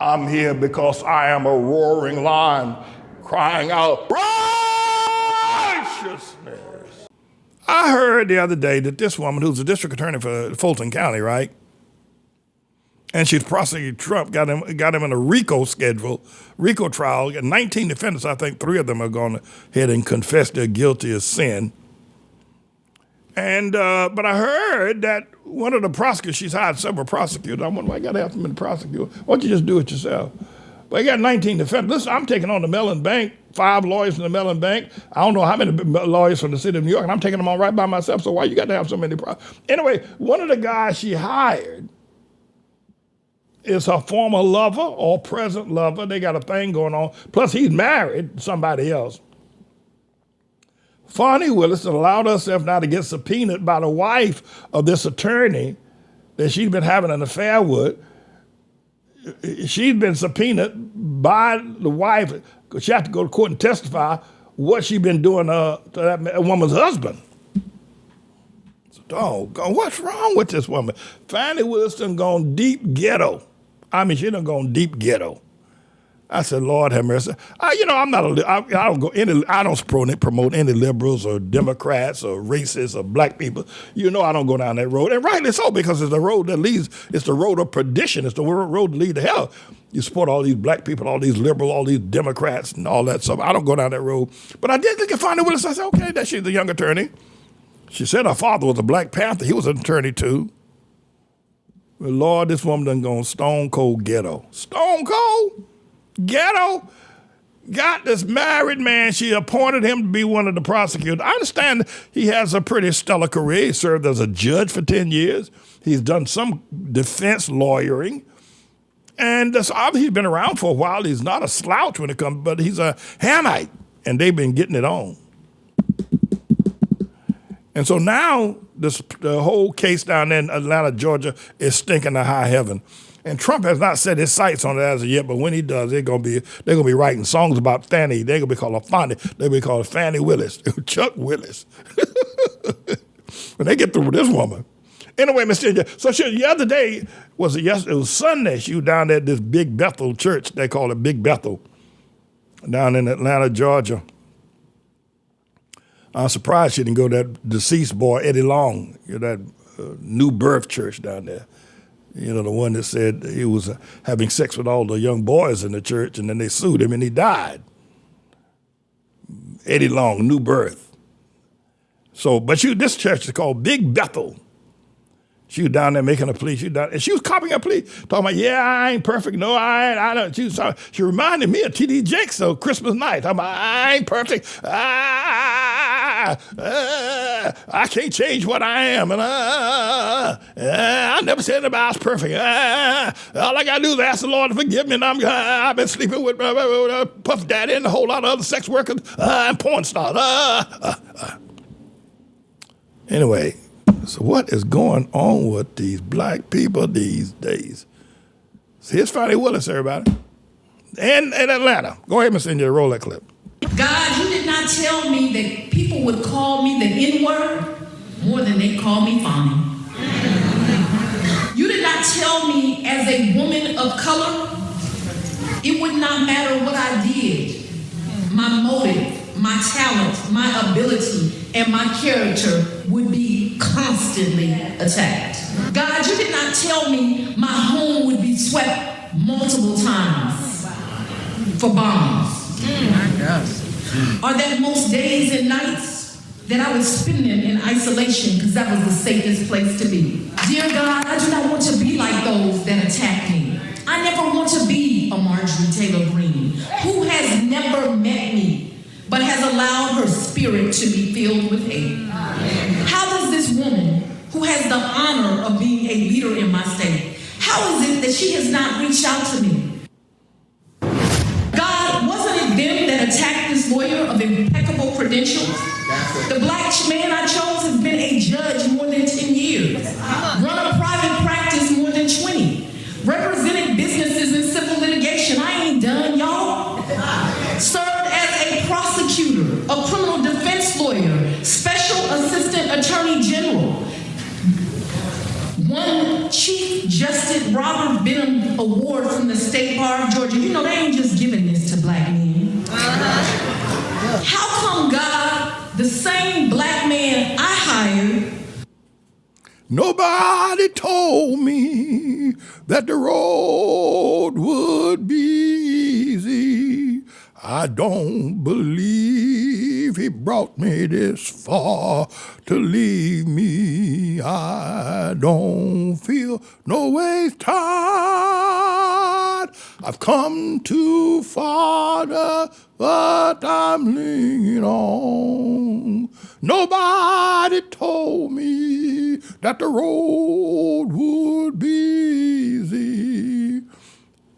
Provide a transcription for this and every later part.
I'm here because I am a roaring lion crying out righteousness. I heard the other day that this woman, who's the district attorney for Fulton County, right? And she's prosecuting Trump, got him in a RICO trial. 19 defendants, I think 3 of them are going ahead and confess they're guilty of sin. And but I heard that one of the prosecutors, she's hired several prosecutors. I wonder why you got to have so many prosecutors. Why don't you just do it yourself? But you got 19 defendants. Listen, I'm taking on the Mellon Bank, 5 lawyers from the Mellon Bank. I don't know how many lawyers from the city of New York, and I'm taking them on right by myself. So why you got to have so many Anyway, one of the guys she hired is her former lover or present lover. They got a thing going on. Plus, he's married to somebody else. Fani Willis allowed herself now to get subpoenaed by the wife of this attorney that she'd been having an affair with. She'd been subpoenaed by the wife because she had to go to court and testify what she'd been doing to that woman's husband. So, doggone, what's wrong with this woman? Fani Willis done gone deep ghetto. I mean, she done gone deep ghetto. I said, Lord have mercy. I don't promote any liberals or Democrats or racists or black people. You know I don't go down that road. And rightly so, because it's the road that leads, it's the road of perdition. It's the road that leads to hell. You support all these black people, all these liberals, all these Democrats and all that stuff. I don't go down that road. But I did look at Fani Willis. I said, okay, that she's a young attorney. She said her father was a Black Panther. He was an attorney too. But Lord, this woman done gone stone cold ghetto. Stone cold? Ghetto got this married man. She appointed him to be one of the prosecutors. I understand he has a pretty stellar career. He served as a judge for 10 years. He's done some defense lawyering. And that's obviously he's been around for a while. He's not a slouch when it comes, but he's a Hamite, and they've been getting it on. And so now the whole case down there in Atlanta, Georgia, is stinking to high heaven. And Trump has not set his sights on it as of yet, but when he does, they're gonna be writing songs about Fani. They're gonna be called Fani. They'll be called Fani Willis, Chuck Willis. When they get through with this woman. Anyway, Mr. So the other day it was Sunday. She was down there at this Big Bethel church. They call it Big Bethel, down in Atlanta, Georgia. I'm surprised she didn't go to that deceased boy, Eddie Long, that New Birth church down there. You know, the one that said he was having sex with all the young boys in the church, and then they sued him and he died. Eddie Long, New Birth. So, but this church is called Big Bethel. She was down there making a plea. And she was copying a plea, talking about, yeah, I ain't perfect. No, I don't. She reminded me of T.D. Jakes on Christmas night. I ain't perfect. I can't change what I am. And I never said anybody I was perfect. All I got to do is ask the Lord to forgive me. And I've been sleeping with Puff Daddy and a whole lot of other sex workers and porn stars. Anyway. So what is going on with these black people these days? So here's Fani Willis, everybody. And in Atlanta. Go ahead and send you a roll that clip. God, you did not tell me that people would call me the N-word more than they call me Fani. You did not tell me as a woman of color, it would not matter what I did. My motive, my talent, my ability, and my character would be constantly attacked. God, you did not tell me my home would be swept multiple times for bombs. Or that most days and nights that I would spend in isolation because that was the safest place to be. Dear God, I do not want to be like those that attack me. I never want to be a Marjorie Taylor Greene who has never met me but has allowed her spirit to be filled with hate. How does this woman, who has the honor of being a leader in my state, how is it that she has not reached out to me? God, wasn't it them that attacked this lawyer of impeccable credentials? The black man I chose has been a judge more than 10 years, run a private practice more than 20, represented businesses in civil litigation. I ain't done, y'all. Served as a prosecutor, a criminal defense lawyer, special assistant attorney general, won Chief Justice Robert Benham Award from the State Bar Nobody told me that the road would be easy. I don't believe he brought me this far to leave me. I don't feel no way tired. I've come too far to what I'm leaning on. Nobody told me that the road would be easy.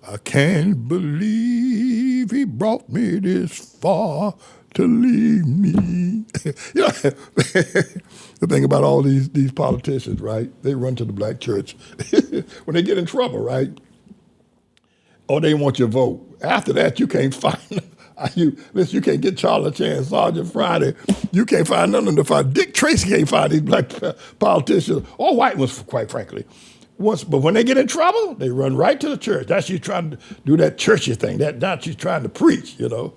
I can't believe he brought me this far to leave me. You know, the thing about all these politicians, right? They run to the black church when they get in trouble, right? Or they want your vote. After that, you can't find you can't get Charlie Chan, Sergeant Friday. You can't find none of them to find. Dick Tracy can't find these black politicians, or white ones, quite frankly. But when they get in trouble, they run right to the church. That's you trying to do that churchy thing. That's you trying to preach, you know.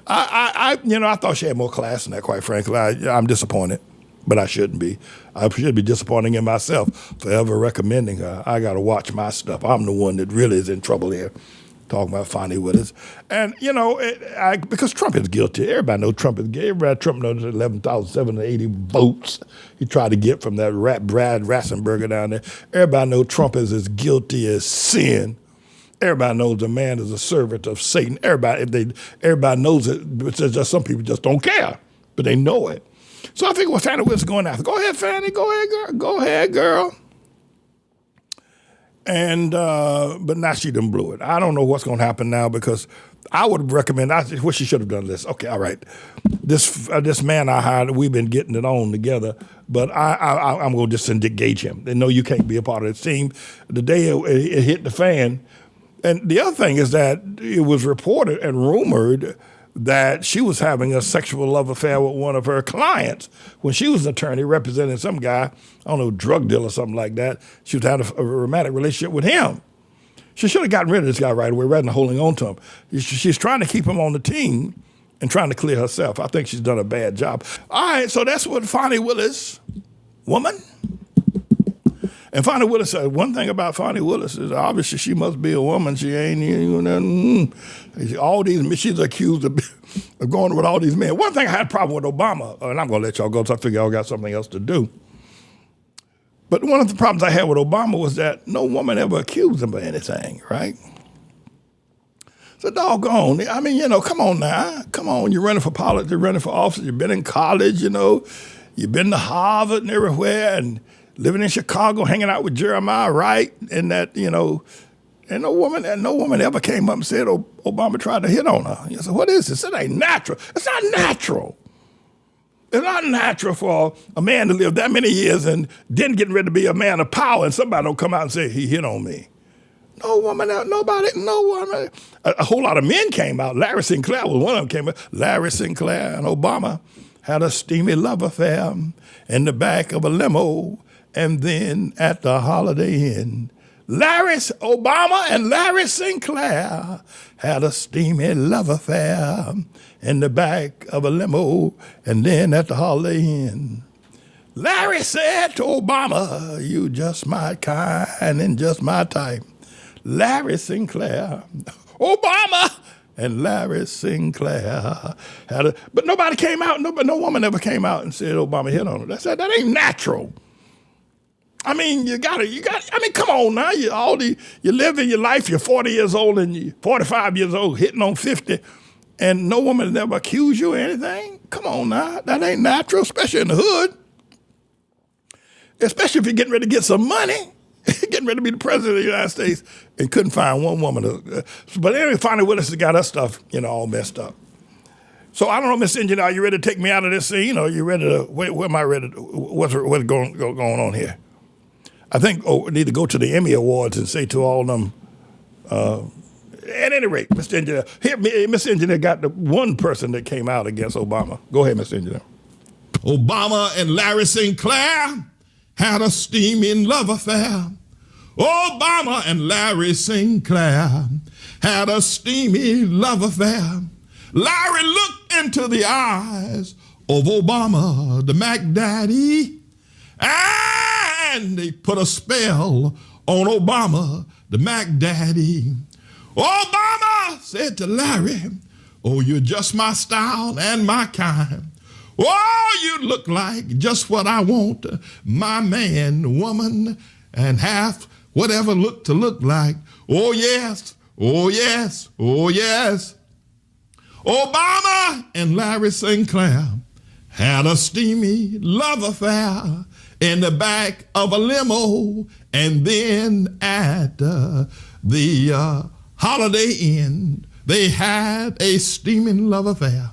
I thought she had more class than that, quite frankly. I'm disappointed, but I shouldn't be. I should be disappointing in myself for ever recommending her. I got to watch my stuff. I'm the one that really is in trouble here. Talking about Fani Willis. And, because Trump is guilty. Everybody knows Trump is guilty. Trump knows 11,780 votes he tried to get from that Brad Rassenberger down there. Everybody knows Trump is as guilty as sin. Everybody knows the man is a servant of Satan. Everybody knows it, but just some people just don't care, but they know it. So I think what Fani Willis is going after. Go ahead, Fani. Go ahead, girl. Go ahead, girl. And but now she done blew it. I don't know what's going to happen now, because I would recommend. What she should have done this. Okay, all right. This man I hired, we've been getting it on together, but I'm going to just engage him. They know you can't be a part of this team. The day it hit the fan, and the other thing is that it was reported and rumored that she was having a sexual love affair with one of her clients when she was an attorney representing some guy, I don't know, drug dealer or something like that. She was having a romantic relationship with him. She should have gotten rid of this guy right away rather than holding on to him. She's trying to keep him on the team and trying to clear herself. I think she's done a bad job. All right, so that's what Fani Willis, woman. And Fani Willis said, one thing about Fani Willis is obviously she must be a woman. She ain't, all these, she's accused of going with all these men. One thing I had a problem with Obama, and I'm going to let y'all go, so I figure y'all got something else to do. But one of the problems I had with Obama was that no woman ever accused him of anything, right? So doggone, I mean, come on now. Come on, you're running for politics, you're running for office, you've been in college, you've been to Harvard and everywhere, and living in Chicago, hanging out with Jeremiah Wright, and that, and no woman ever came up and said Obama tried to hit on her. You said, what is this? It ain't natural. It's not natural. It's not natural for a man to live that many years and then getting ready to be a man of power, and somebody don't come out and say, he hit on me. No woman, nobody, no woman. A whole lot of men came out. Larry Sinclair was one of them came out. Larry Sinclair and Obama had a steamy love affair in the back of a limo. And then at the Holiday Inn, Obama and Larry Sinclair had a steamy love affair in the back of a limo. And then at the Holiday Inn, Larry said to Obama, you just my kind and just my type. Larry Sinclair, Obama and Larry Sinclair but nobody came out, no woman ever came out and said Obama hit on her. That ain't natural. I mean, you got. I mean, come on now. You living your life. You're 40 years old and you're 45 years old, hitting on 50, and no woman has ever accused you of anything. Come on now, that ain't natural, especially in the hood. Especially if you're getting ready to get some money, getting ready to be the president of the United States, and couldn't find one woman. But anyway, Fani Willis has got her stuff, all messed up. So I don't know, Miss Engineer, are you ready to take me out of this scene, or are you ready to? Where am I ready? What's going on here? I think we need to go to the Emmy Awards and say to all of them, at any rate, Mr. Engineer, here, Mr. Engineer got the one person that came out against Obama. Go ahead, Mr. Engineer. Obama and Larry Sinclair had a steaming love affair. Obama and Larry Sinclair had a steamy love affair. Larry looked into the eyes of Obama, the Mac Daddy, and they put a spell on Obama, the Mac Daddy. Obama said to Larry, oh, you're just my style and my kind. Oh, you look like just what I want, my man, woman, and half whatever look to look like. Oh, yes, oh, yes, oh, yes. Obama and Larry Sinclair had a steamy love affair in the back of a limo, and then at the Holiday Inn, they had a steaming love affair.